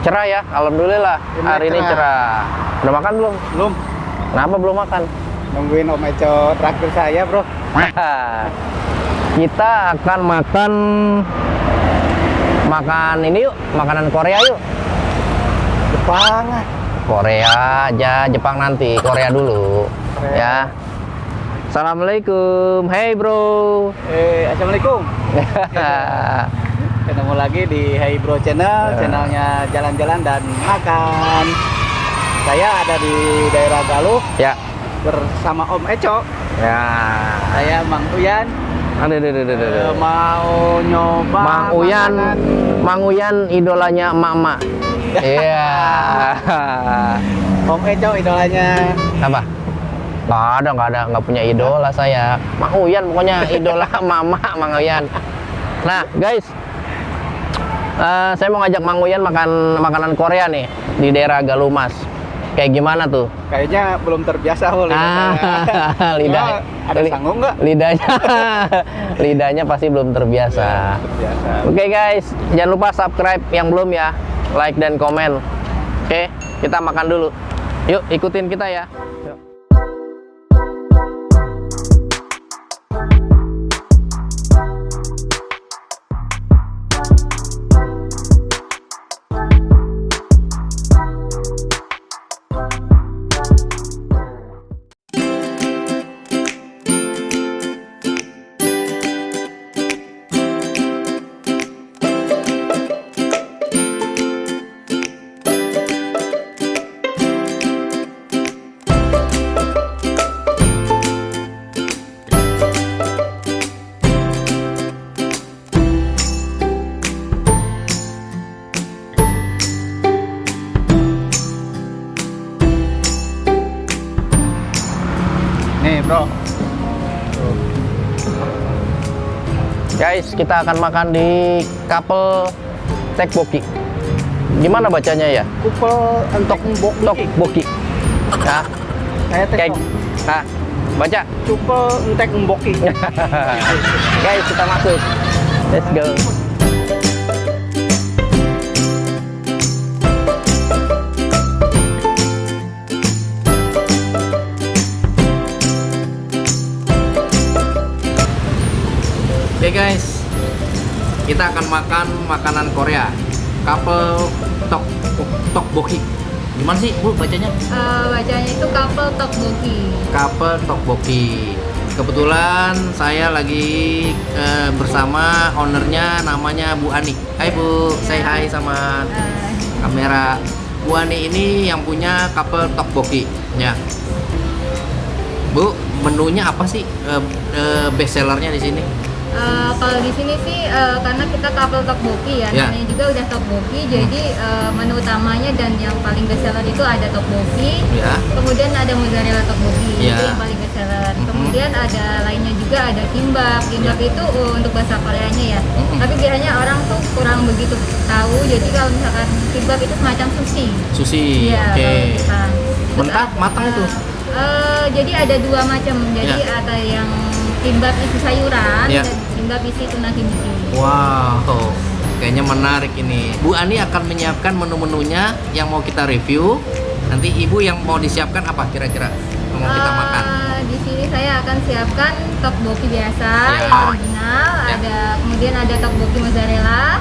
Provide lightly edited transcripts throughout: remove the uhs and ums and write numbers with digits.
Cerah ya, alhamdulillah. Hari ini cerah. Udah makan belum? Belum. Kenapa belum makan? Nungguin Om Eco traktir saya, bro. Kita akan makan ini yuk, makanan Korea yuk. Jepang. Korea aja, Jepang nanti, Korea dulu. Korea. Ya. Assalamualaikum. Hey bro. Assalamualaikum. Ketemu lagi di Hey Bro Channel, channelnya jalan-jalan dan makan. Saya ada di daerah Galuh Ya. bersama Om Eco. Ya. Saya Mang Uyan. Aduh. Mau nyoba Mang Uyan idolanya emak-emak. Iya. Om Eco idolanya. Apa? Nggak ada, nggak punya idola saya. Mang Uyan pokoknya idola mama Mang Uyan. Nah guys, saya mau ngajak Mang Uyan makan makanan Korea nih di daerah Galumas. Kayak gimana tuh? Kayaknya belum terbiasa Lidah. Ada sanggup nggak? Lidahnya pasti belum terbiasa. Oke guys, jangan lupa subscribe yang belum ya, like dan komen. Oke, kita makan dulu. Yuk ikutin kita ya. Yuk. Nih bro. Guys, kita akan makan di Kapel Tteokbokki. Gimana bacanya ya? Kupel entok Tteokbokki. Ya. Saya Kayak, baca. Cupel entek mboki. Guys, kita masuk. Let's go. Oke guys, kita akan makan makanan Korea. Kapel Tteokbokki. Gimana sih Bu bacanya? Bacanya itu Kapel Tteokbokki. Kapel Tteokbokki. Kebetulan saya lagi bersama ownernya, namanya Bu Ani. Hai Bu, say hi sama kamera. Bu Ani ini yang punya Kapel Tteokbokki. Ya. Bu, menunya apa sih best sellernya di sini? Kalau di sini sih karena kita Kapel Tteokbokki ya, namanya juga udah Tteokbokki, jadi menu utamanya dan yang paling best seller itu ada Tteokbokki, kemudian ada mozzarella Tteokbokki, itu yang paling best seller. Kemudian ada lainnya juga ada kimbap itu untuk bahasa Koreanya ya. Tapi biasanya orang tuh kurang begitu tahu, jadi kalau misalkan kimbap itu semacam sushi. Ya, oke. Mentah, matang itu? Jadi ada dua macam, jadi ada yang kimbap isi sayuran dan kimbap isi tuna kimchi. Wow, kayaknya menarik ini. Bu Ani akan menyiapkan menu-menunya yang mau kita review. Nanti Ibu yang mau disiapkan apa kira-kira mau kita makan? Di sini saya akan siapkan tteokbokki biasa yang original. Kemudian ada tteokbokki mozzarella.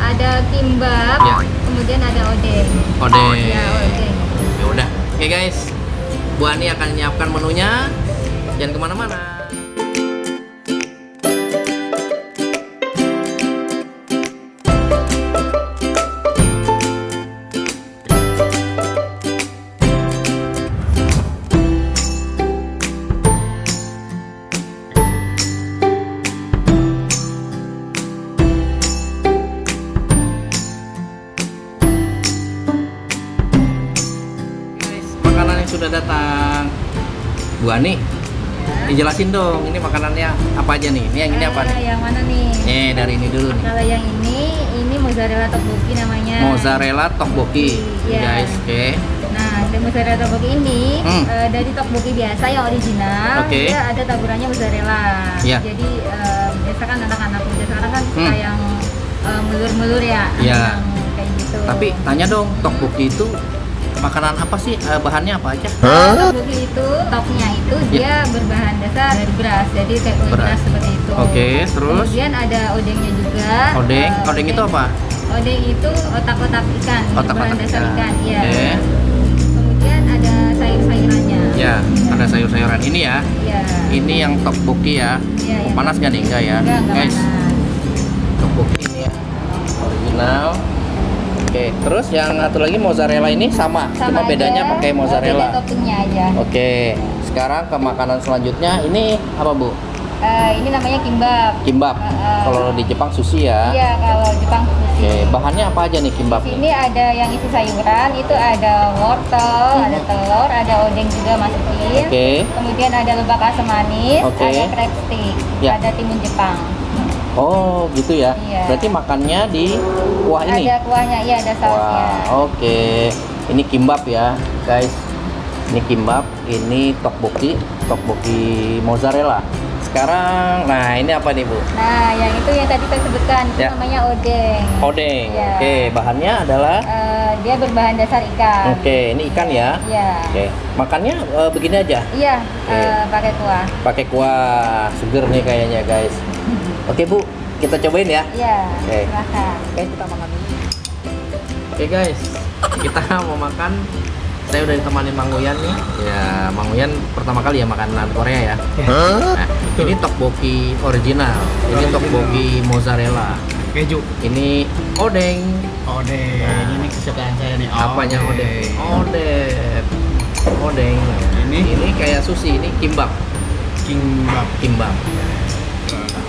Ada kimbap. Kemudian ada odeng. Odeng. Ya udah. Oke guys, Bu Ani akan menyiapkan menunya. Jangan kemana-mana. Sudah datang. Bu Ani, dijelasin dong, ini makanannya apa aja nih? Ini yang ini apa nih? Yang mana nih? Dari ini dulu nih. Kalau yang ini mozzarella tteokbokki namanya. Mozzarella tteokbokki, guys. Oke. Nah, dari mozzarella tteokbokki ini dari tteokbokki biasa yang original, dia ada taburannya mozzarella. Jadi biasa kan anak-anak muda sekarang kan suka yang melur-melur ya, yang kayak gitu. Tapi tanya dong, tteokbokki itu makanan apa sih? Bahannya apa aja? Tteokbokki itu topnya itu dia berbahan dasar dari beras, jadi kayak kue beras seperti itu. Oke, terus? Kemudian ada odengnya juga. Odeng? Odeng itu apa? Odeng itu otak-otak ikan, berbahan dasar ikan. Ya. Oke. Kemudian ada sayur-sayurannya. Ya, ada sayur-sayuran ini ya. Ya. Ini yang tteokbokki ya. Ya, Oh, panas gak nih? Enggak ya, Enggak guys. panas. Tteokbokki ini ya, original. Oke, terus yang satu lagi mozzarella ini sama cuma aja, bedanya pakai mozzarella. Beda toppingnya aja. Oke, sekarang ke makanan selanjutnya. Ini apa, Bu? Ini namanya kimbap. Kimbap. Kalau di Jepang sushi ya. Iya, kalau Jepang sushi. Oke, bahannya apa aja nih kimbap? Di sini ada yang isi sayuran, itu ada wortel, ada telur, ada odeng juga masukin. Oke. Kemudian ada lebak asam manis, Oke. ada crab stick, Ya. ada timun Jepang. Oh, gitu ya. Iya. Berarti makannya di kuah ini. Ada kuahnya, iya ada sausnya. Wah, oke. Ini kimbap ya, guys. Ini kimbap, ini tteokbokki mozzarella. Sekarang, nah ini apa nih, Bu? Nah, yang itu yang tadi saya sebutkan, itu Ya. namanya odeng. Odeng. Iya. Oke, bahannya adalah Dia berbahan dasar ikan. Oke, ini ikan ya. Iya. Oke, makannya begini aja. Iya, Oke. pakai kuah. Pakai kuah, seger nih kayaknya, guys. Oke, Bu, kita cobain ya. Iya, Oke. silahkan. Oke, kita makan dulu. Oke, guys, kita mau makan. Saya udah ditemani Mang Uyan nih. Ya, Mang Uyan pertama kali ya makanan Korea ya. Nah, ini tteokbokki original. Ini tteokbokki mozzarella. Keju. Ini odeng. Odeng. Nah. Ini kesukaan saya nih. Apanya odeng? Odeng. Ini kayak sushi, ini kimbap. Kimbap.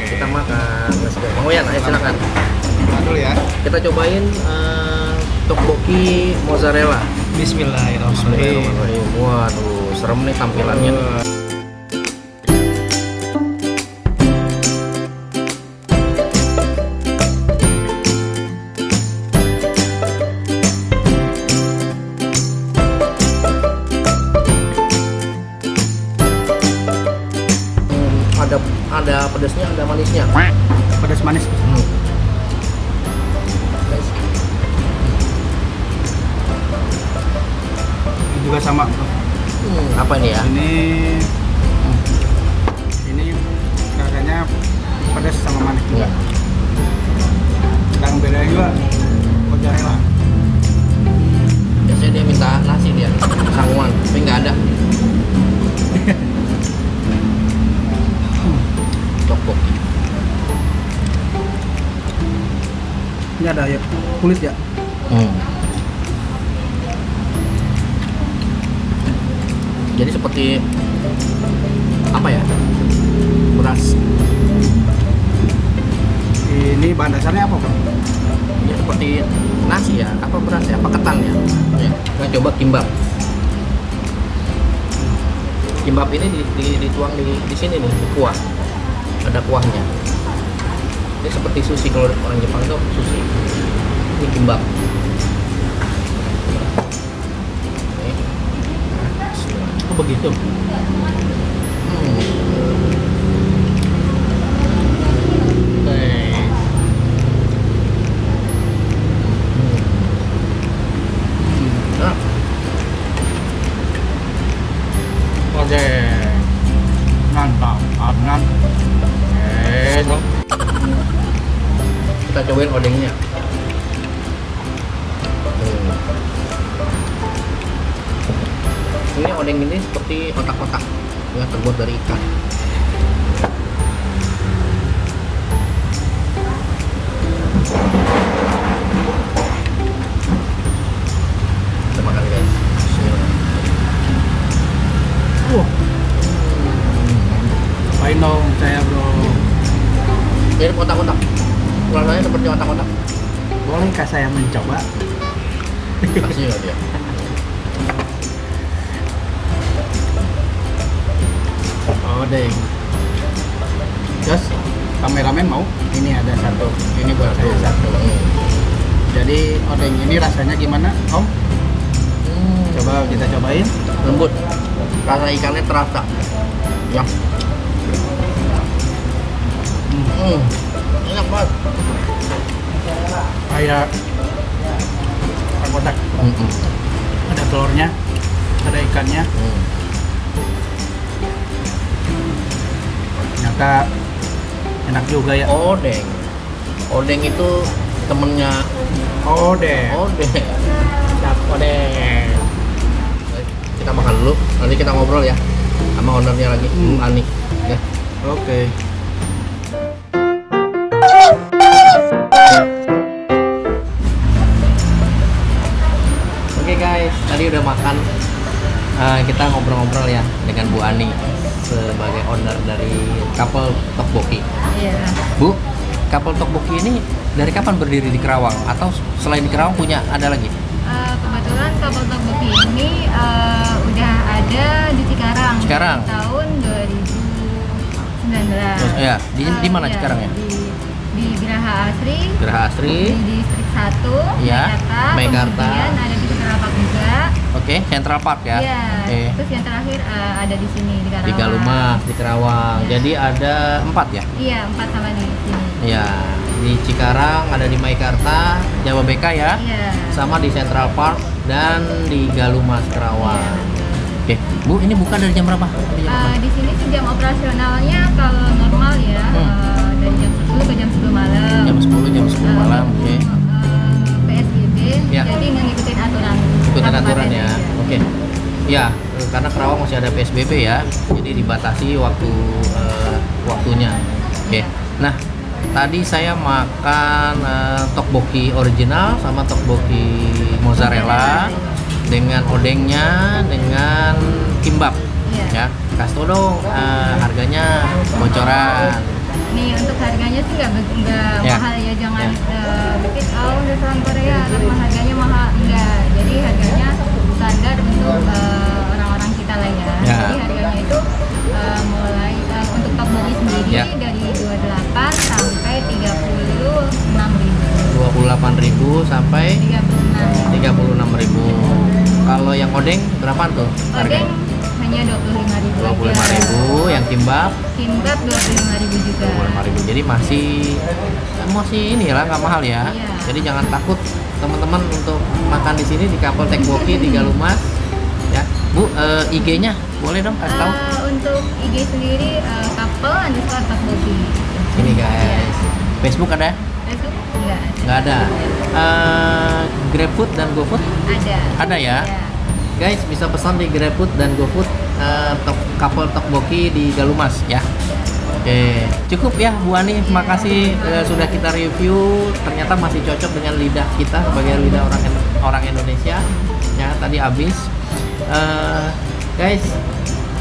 Kita makan. Let's go. Mang Uyan, ayo silakan. Makan dulu ya. Kita cobain tteokbokki mozzarella. Bismillahirrahmanirrahim. Waduh, serem nih tampilannya. Ada pedasnya, ada manisnya. Pedas manis. Guys, Ini juga sama. apa ini ya? Ini rasanya pedas sama manis juga. Yang bedanya juga mozzarella. Biasanya dia minta nasi dia, sangguan, tapi nggak ada. Tteokbokki. Ini ada ya kulit ya. Jadi seperti apa ya? Beras. Ini bahan dasarnya apa, Bang? Ya seperti nasi ya, apa beras ya, apa ketan ya. Ya, kita coba kimbap. Kimbap ini dituang di sini nih, di kuah. Ada kuahnya. Ini seperti sushi, kalau orang Jepang itu sushi. Ini kimbap. Oh begitu. Oke. Mantap, enak. Kita cobain odengnya. Ini odeng ini seperti kotak-kotak ya, terbuat dari ikan. Kita makan guys. Bismillah. Apain dong saya, Bro? Ini kotak-kotak. Rasanya seperti kotak-kotak. Bolehkah saya mencoba? Kasih nggak dia? Odeng. Terus kameramen mau? Ini ada satu. Ini buat saya satu. Jadi odeng ini rasanya gimana, Om? Coba kita cobain. Lembut. Rasa ikannya terasa. Ya. Enak banget. Kayak Ada telurnya, ada ikannya. Ternyata enak juga ya. Odeng itu temennya Odeng. Cap odeng. Kita makan dulu, nanti kita ngobrol ya sama ownernya lagi, Bu Ani. Ya. Oke. Oke guys, tadi udah makan. Kita ngobrol-ngobrol ya dengan Bu Ani sebagai owner dari Couple Tteokbokki. Iya. Bu, Couple Tteokbokki ini dari kapan berdiri di Kerawang? Atau selain di Kerawang punya ada lagi? Kebetulan Couple Tteokbokki ini udah ada di Cikarang. Cikarang. Tahun 2019. Ya, di mana Cikarang ya? Di Geraha Asri. Geraha Asri. Di distrik 1, Ya, Meikarta. Kemudian ada di Central Park juga. Oke, Central Park ya. Iya. Oke. Terus yang terakhir ada di sini di Karawang. Di Galumas, di Kerawang. Ya. Jadi ada 4 ya? Iya, 4 sama di sini. Ya, di Cikarang, ada di Meikarta, Jawa BK ya. Iya. Sama di Central Park dan di Galumas Kerawang. Oke, Bu, ini buka dari jam berapa? Dari jam berapa? Di sini sih jam operasionalnya kalau normal ya dari jam 10 ke jam 10 malam. Jam 10 malam, oke. PSBB, Ya. jadi ngikutin aturan. Ikutin aturan kabupaten ya. aja. Oke. Ya, karena Kerawang masih ada PSBB ya. Jadi dibatasi waktunya. Oke. Nah, tadi saya makan tteokbokki original sama tteokbokki mozzarella dengan odengnya dengan kimbap. Iya. Ya, kasih tau dong harganya bocoran. Nih untuk harganya sih nggak Ya. mahal ya, jangan Ya. bikin restoran Korea tapi harganya mahal, enggak. Jadi harganya standar untuk orang-orang kita lah ya. Ya. Jadi harganya itu mulai untuk tteokbokki sendiri Ya. dari 28 sampai 36.000. 28.000 sampai 36. 36.000. Kalau yang odeng berapa tuh Odeng harganya? hanya 25.000. 25.000, yang kimbap Kimbap 25.000 juga. 25.000. Jadi masih ini lah, nggak mahal ya. Iya. Jadi jangan takut teman-teman untuk makan di sini di Couple Tteokbokki di Galumas. Ya, Bu, IG-nya boleh dong kasih tahu? Untuk IG sendiri couple_tteokbokki. Ini guys. Facebook ada? Facebook enggak Nggak ada. GrabFood dan GoFood ada. ada ya. Guys, bisa pesan di GrabFood dan GoFood Couple Tteokbokki di Galumas ya. Oke, cukup ya Bu Ani. Terima kasih sudah kita review. Ternyata masih cocok dengan lidah kita sebagai lidah orang Indonesia. Ya, tadi habis. Guys,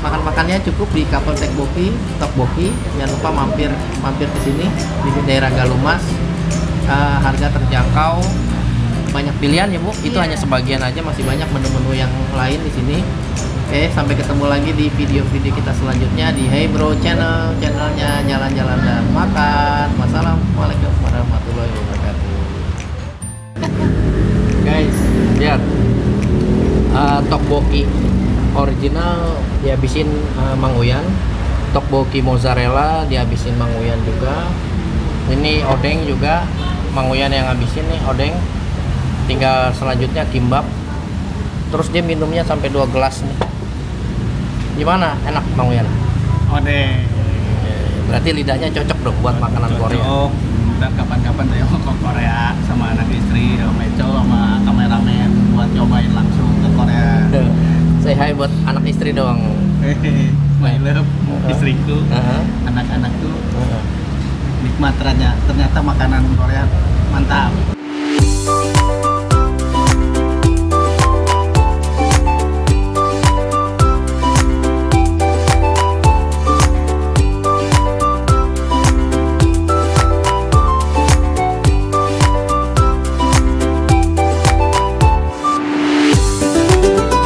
makan-makannya cukup di Couple Tteokbokki. Jangan lupa mampir ke sini di daerah Galumas. Harga terjangkau, banyak pilihan ya Bu. Itu Iya. hanya sebagian aja, masih banyak menu-menu yang lain di sini. Oke, sampai ketemu lagi di video-video kita selanjutnya di Hey Bro channelnya jalan-jalan dan makan. Wassalamualaikum warahmatullahi wabarakatuh. Guys, lihat tteokbokki original dihabisin Mang Uyan, tteokbokki mozzarella dihabisin Mang Uyan juga. Ini odeng juga Mang Uyan yang habisin nih odeng. Tinggal selanjutnya kimbap. Terus dia minumnya sampai 2 gelas nih. Gimana? Enak Mang Uyan? Odeng. Berarti lidahnya cocok dong buat makanan Korea. Cocok. Dan kapan-kapan saya mau ke Korea sama anak istri, sama Meco, sama kameramen buat cobain langsung ke Korea. Say hi buat anak istri dong. My love, istriku, anak-anakku nikmat ternyata makanan Korea mantap.